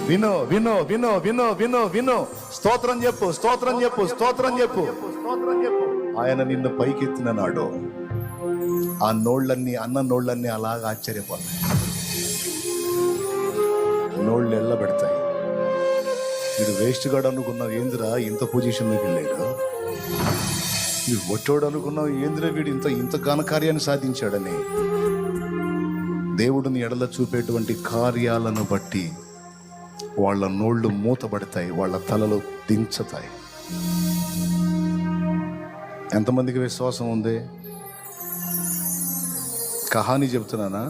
విను విను విను విను విను విను. స్తోత్రం చెప్పు, స్తోత్రం చెప్పు, స్తోత్రం చెప్పు. ఆయన నిన్ను పైకెత్తిన నాడు ఆ నోళ్ళన్నీ, అన్న నోళ్ళన్నీ అలాగా ఆశ్చర్యపోతాయి. నోళ్ళు ఎల్లబెడతాయి. మీరు వేస్ట్ గాడు అనుకున్నావు, ఏందిరా ఇంత పొజిషన్లోకి వెళ్ళాడు. మీరు ఒట్టోడు అనుకున్నావు, ఏందిరా వీడు ఇంత ఇంత ఘనకార్యాన్ని సాధించాడని. దేవుడిని ఎడల చూపేటువంటి కార్యాలను బట్టి వాళ్ళ నోళ్ళు మూతబడతాయి, వాళ్ళ తలలు దించుతాయి. ఎంతమందికి విశ్వాసం ఉంది? కహాని చెబుతున్నానా?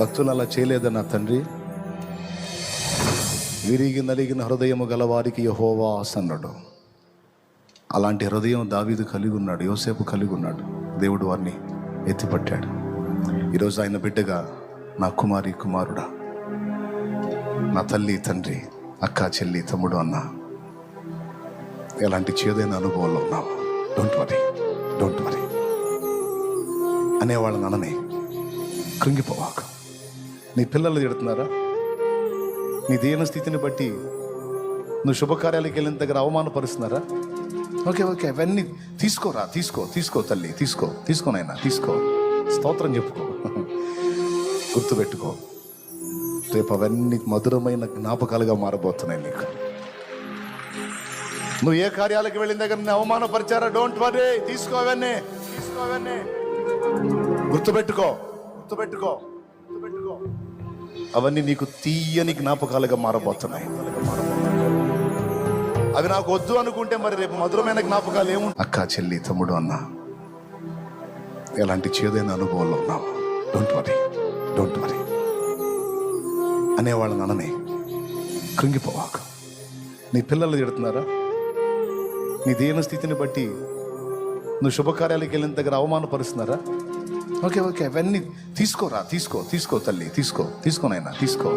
భక్తులు అలా చేయలేదన్నా తండ్రి. విరిగి నలిగిన హృదయము గలవారికి యెహోవా ఆసన్నుడు. అలాంటి హృదయం దావీదు కలిగి ఉన్నాడు, యోసేపు కలిగి ఉన్నాడు. దేవుడు వారిని ఎత్తిపట్టాడు. ఈరోజు ఆయన బిడ్డగా, నా కుమారి కుమారుడా, నా తల్లి తండ్రి, అక్క చెల్లి తమ్ముడు అన్న, ఎలాంటి చేదైన అనుభవాల్లో ఉన్నావు, డోంట్ వరీ, డోంట్ వరీ అనేవాళ్ళని అననే, కృంగిపోవాక. నీ పిల్లలు తిడుతున్నారా? నీ దీన స్థితిని బట్టి నువ్వు శుభకార్యాలకు వెళ్ళిన దగ్గర అవమానపరుస్తున్నారా? ఓకే ఓకే, అవన్నీ తీసుకోరా, తీసుకో తల్లి, తీసుకోనైనా తీసుకో, స్తోత్రం చెప్పుకో, గుర్తుపెట్టుకో. రేపు అవన్నీ మధురమైన జ్ఞాపకాలుగా మారబోతున్నాయి నీకు. నువ్వు ఏ కార్యాలకు వెళ్ళిన దగ్గర నేను అవమానపరిచారా? డోంట్ వరీ, తీసుకో అవన్నీ గుర్తుపెట్టుకో. అవన్నీ నీకు తీయని జ్ఞాపకాలుగా మారబోతున్నాయి. అవి నాకు వద్దు అనుకుంటే మరి రేపు మధురమైన జ్ఞాపకాలు ఏము? అక్క చెల్లి తమ్ముడు అన్న, ఎలాంటి చేదైన అనుభవాల్లో ఉన్నావు, డోంట్ వరీ అనేవాళ్ళని అననే, కృంగిపోవాక. నీ పిల్లలు తిడుతున్నారా? నీ దీన స్థితిని బట్టి నువ్వు శుభకార్యాలకు వెళ్ళిన దగ్గర అవమానపరుస్తున్నారా? ఓకే ఓకే, అవన్నీ తీసుకోరా, తీసుకో తల్లి, తీసుకోనైనా తీసుకో,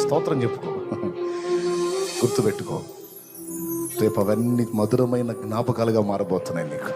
స్తోత్రం చెప్పుకో, గుర్తుపెట్టుకో. రేపు అవన్నీ మధురమైన జ్ఞాపకాలుగా మారబోతున్నాయి నీకు.